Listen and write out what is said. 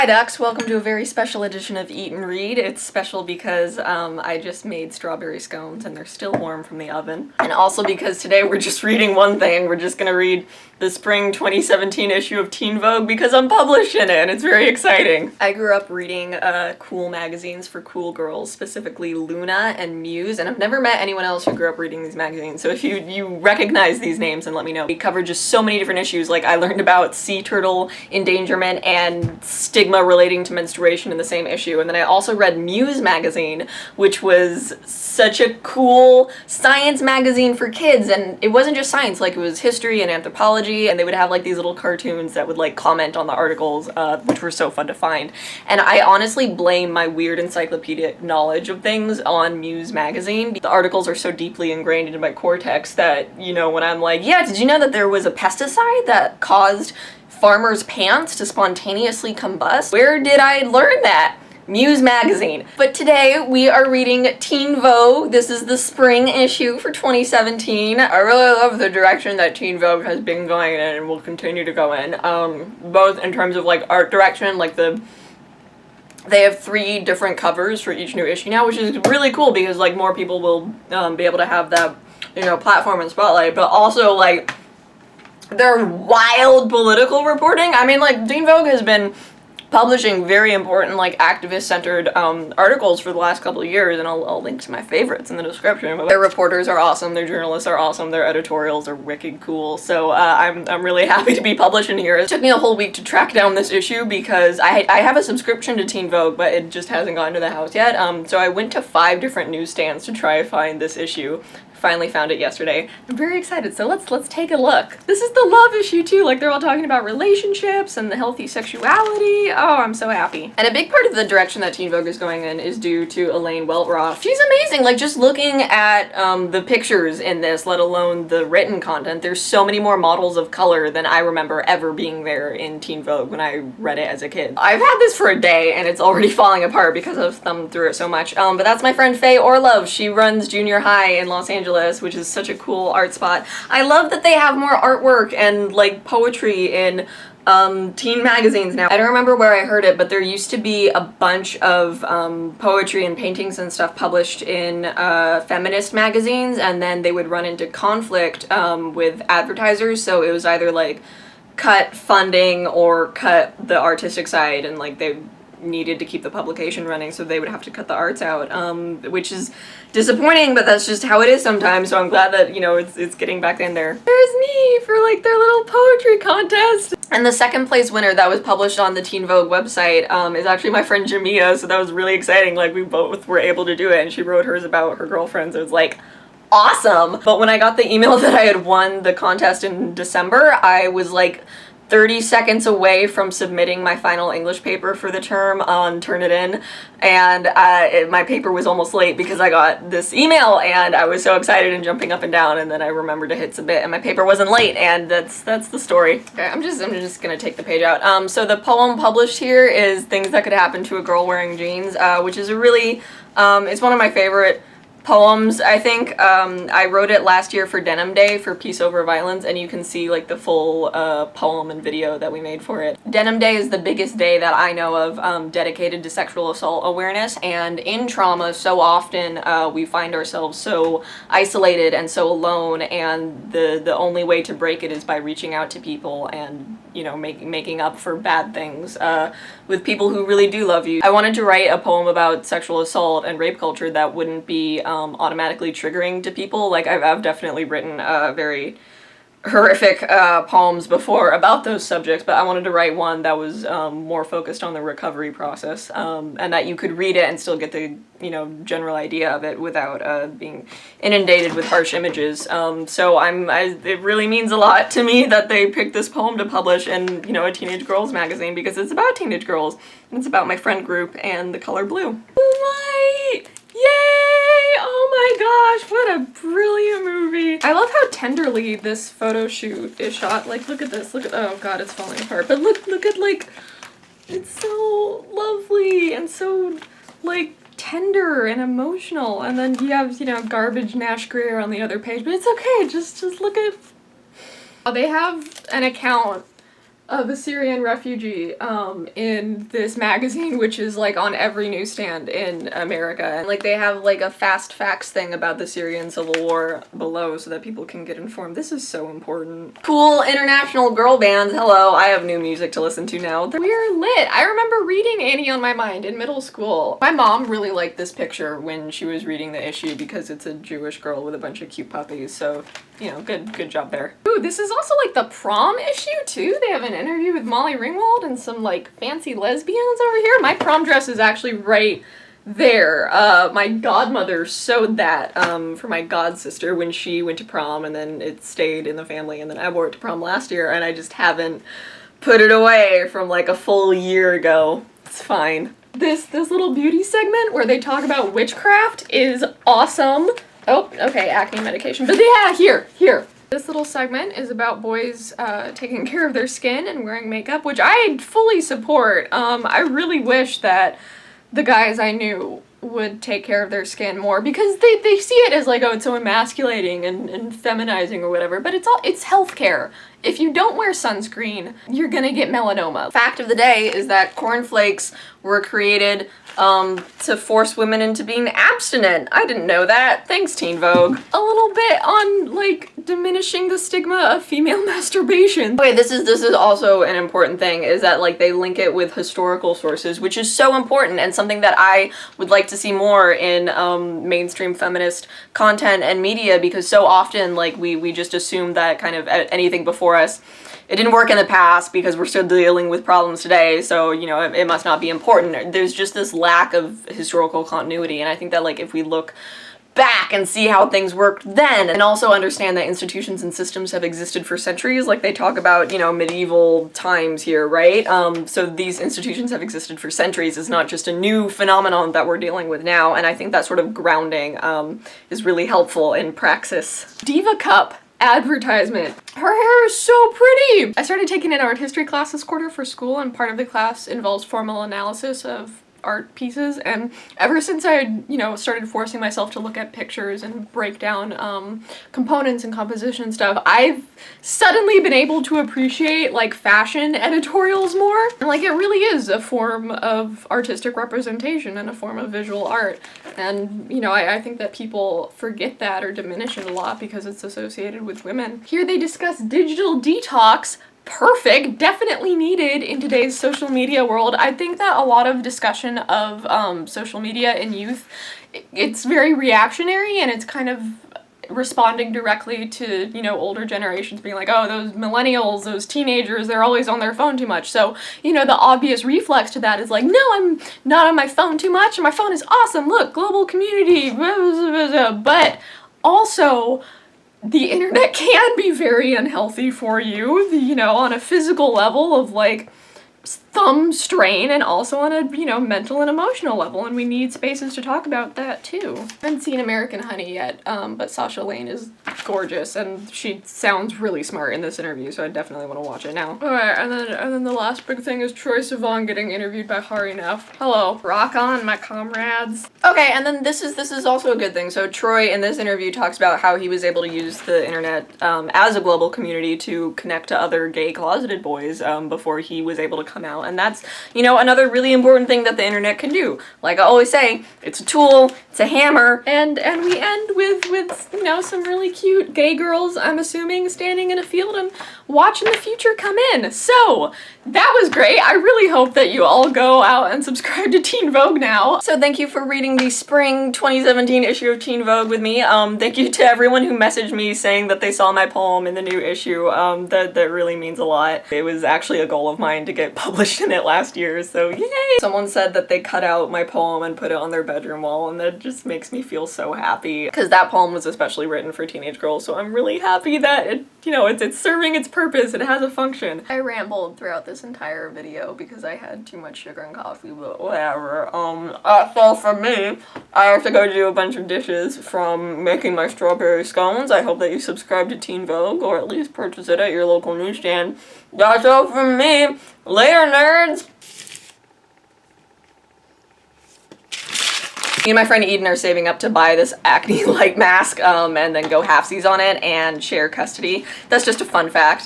Hi ducks, welcome to a very special edition of Eat and Read. It's special because I just made strawberry scones and they're still warm from the oven. And also because today we're just reading one thing. We're just gonna read the spring 2017 issue of Teen Vogue because I'm published in it and it's very exciting. I grew up reading cool magazines for cool girls, specifically Luna and Muse, and I've never met anyone else who grew up reading these magazines, so if you recognize these names, then let me know. We covered just so many different issues. Like, I learned about sea turtle endangerment and stigma relating to menstruation in the same issue, and then I also read Muse magazine, which was such a cool science magazine for kids, and it wasn't just science, like it was history and anthropology, and they would have like these little cartoons that would like comment on the articles, which were so fun to find. And I honestly blame my weird encyclopedic knowledge of things on Muse magazine. The articles are so deeply ingrained into my cortex that, you know, when I'm like, yeah, did you know that there was a pesticide that caused farmers' pants to spontaneously combust? Where did I learn that? Muse magazine. But today we are reading Teen Vogue. This is the spring issue for 2017. I really love the direction that Teen Vogue has been going in and will continue to go in. Both in terms of like art direction, like they have 3 different covers for each new issue now, which is really cool because like more people will be able to have that, you know, platform and spotlight, but also like their wild political reporting. I mean, like, Teen Vogue has been publishing very important, like, activist-centered articles for the last couple of years, and I'll link to my favorites in the description. But their reporters are awesome, their journalists are awesome, their editorials are wicked cool, so I'm really happy to be published in here. It took me a whole week to track down this issue because I have a subscription to Teen Vogue, but it just hasn't gotten to the house yet, so I went to 5 different newsstands to try to find this issue. Finally found it yesterday. I'm very excited, so let's take a look. This is the love issue too, like they're all talking about relationships and the healthy sexuality. Oh, I'm so happy. And a big part of the direction that Teen Vogue is going in is due to Elaine Weltroff. She's amazing, like just looking at the pictures in this, let alone the written content, there's so many more models of color than I remember ever being there in Teen Vogue when I read it as a kid. I've had this for a day and it's already falling apart because I've thumbed through it so much, but that's my friend Faye Orlove. She runs junior high in Los Angeles, which is such a cool art spot. I love that they have more artwork and like poetry in teen magazines now. I don't remember where I heard it, but there used to be a bunch of poetry and paintings and stuff published in feminist magazines, and then they would run into conflict with advertisers, so it was either like cut funding or cut the artistic side, and like they needed to keep the publication running, so they would have to cut the arts out, which is disappointing, but that's just how it is sometimes, so I'm glad that, you know, it's getting back in there. There's me for like their little poetry contest! And the second place winner that was published on the Teen Vogue website is actually my friend Jamia, so that was really exciting. Like, we both were able to do it, and she wrote hers about her girlfriends. It was like awesome! But when I got the email that I had won the contest in December, I was like 30 seconds away from submitting my final English paper for the term on Turnitin, and my paper was almost late because I got this email and I was so excited and jumping up and down, and then I remembered to hit submit and my paper wasn't late, and that's the story. Okay, I'm just gonna take the page out. So the poem published here is Things That Could Happen to a Girl Wearing Jeans, which is a really, it's one of my favorite poems. I think I wrote it last year for Denim Day for Peace Over Violence, and you can see like the full poem and video that we made for it. Denim Day is the biggest day that I know of dedicated to sexual assault awareness, and in trauma so often we find ourselves so isolated and so alone, and the only way to break it is by reaching out to people and, you know, making up for bad things with people who really do love you. I wanted to write a poem about sexual assault and rape culture that wouldn't be automatically triggering to people. Like, I've definitely written very horrific poems before about those subjects, but I wanted to write one that was more focused on the recovery process, and that you could read it and still get the, you know, general idea of it without being inundated with harsh images. So it really means a lot to me that they picked this poem to publish in, you know, a teenage girls magazine, because it's about teenage girls, and it's about my friend group and the color blue. Moonlight! Yay! Oh my gosh, what a brilliant movie. I love how tenderly this photo shoot is shot. Like, look at this, look at, oh god, it's falling apart. But look at, like, it's so lovely and so, like, tender and emotional. And then you have, you know, garbage Nash Greer on the other page, but it's okay, just look at, they have an account of a Syrian refugee in this magazine, which is like on every newsstand in America. And like they have like a fast facts thing about the Syrian civil war below so that people can get informed. This is so important. Cool international girl bands. Hello, I have new music to listen to now. We're lit. I remember reading Annie on My Mind in middle school. My mom really liked this picture when she was reading the issue because it's a Jewish girl with a bunch of cute puppies. So, you know, good job there. Ooh, this is also like the prom issue too. They have an interview with Molly Ringwald and some like fancy lesbians over here. My prom dress is actually right there. My godmother sewed that for my god sister when she went to prom, and then it stayed in the family, and then I wore it to prom last year, and I just haven't put it away from like a full year ago. It's fine. This little beauty segment where they talk about witchcraft is awesome. Oh, okay, acne medication. But yeah, here. This little segment is about boys taking care of their skin and wearing makeup, which I fully support. I really wish that the guys I knew would take care of their skin more, because they see it as like, oh, it's so emasculating and feminizing or whatever, but it's healthcare. If you don't wear sunscreen, you're gonna get melanoma. Fact of the day is that cornflakes were created to force women into being abstinent. I didn't know that. Thanks, Teen Vogue. A little bit on like diminishing the stigma of female masturbation. Okay, this is also an important thing, is that like they link it with historical sources, which is so important and something that I would like to see more in mainstream feminist content and media, because so often like we just assume that kind of anything before us, it didn't work in the past because we're still dealing with problems today, so, you know, it must not be important. There's just this lack of historical continuity, and I think that, like, if we look back and see how things worked then, and also understand that institutions and systems have existed for centuries, like they talk about, you know, medieval times here, right? So these institutions have existed for centuries. It's not just a new phenomenon that we're dealing with now, and I think that sort of grounding is really helpful in praxis. Diva Cup advertisement. Her hair is so pretty! I started taking an art history class this quarter for school, and part of the class involves formal analysis of art pieces, and ever since I, you know, started forcing myself to look at pictures and break down components and composition and stuff, I've suddenly been able to appreciate like fashion editorials more. And like it really is a form of artistic representation and a form of visual art. And, you know, I think that people forget that or diminish it a lot because it's associated with women. Here they discuss digital detox. Perfect, definitely needed in today's social media world. I think that a lot of discussion of social media in youth, it's very reactionary, and it's kind of responding directly to, you know, older generations being like, oh, those millennials, those teenagers, they're always on their phone too much. So, you know, the obvious reflex to that is like, no, I'm not on my phone too much, and my phone is awesome, look, global community, blah, blah, blah, blah. But also, the internet can be very unhealthy for you, you know, on a physical level of like thumb strain, and also on a, you know, mental and emotional level, and we need spaces to talk about that too. I haven't seen American Honey yet, but Sasha Lane is gorgeous, and she sounds really smart in this interview, so I definitely want to watch it now. Alright, and then the last big thing is Troye Sivan getting interviewed by Hari Neff. Hello. Rock on, my comrades. Okay, and then this is also a good thing. So Troy in this interview talks about how he was able to use the internet as a global community to connect to other gay closeted boys before he was able to come out. And that's, you know, another really important thing that the internet can do. Like I always say, it's a tool, it's a hammer, and we end with you know, some really cute gay girls, I'm assuming, standing in a field and watching the future come in. So that was great. I really hope that you all go out and subscribe to Teen Vogue now. So thank you for reading the spring 2017 issue of Teen Vogue with me. Thank you to everyone who messaged me saying that they saw my poem in the new issue. That really means a lot. It was actually a goal of mine to get published in it last year, so yay! Someone said that they cut out my poem and put it on their bedroom wall, and that just makes me feel so happy, because that poem was especially written for teenage girls, so I'm really happy that it, you know, it's serving its purpose, it has a function. I rambled throughout this entire video because I had too much sugar and coffee, but whatever. So for me, I have to go do a bunch of dishes from making my strawberry scones. I hope that you subscribe to Teen Vogue, or at least purchase it at your local newsstand. That's all from me. Later, nerds! Me and my friend Eden are saving up to buy this acne light mask and then go halfsies on it and share custody. That's just a fun fact.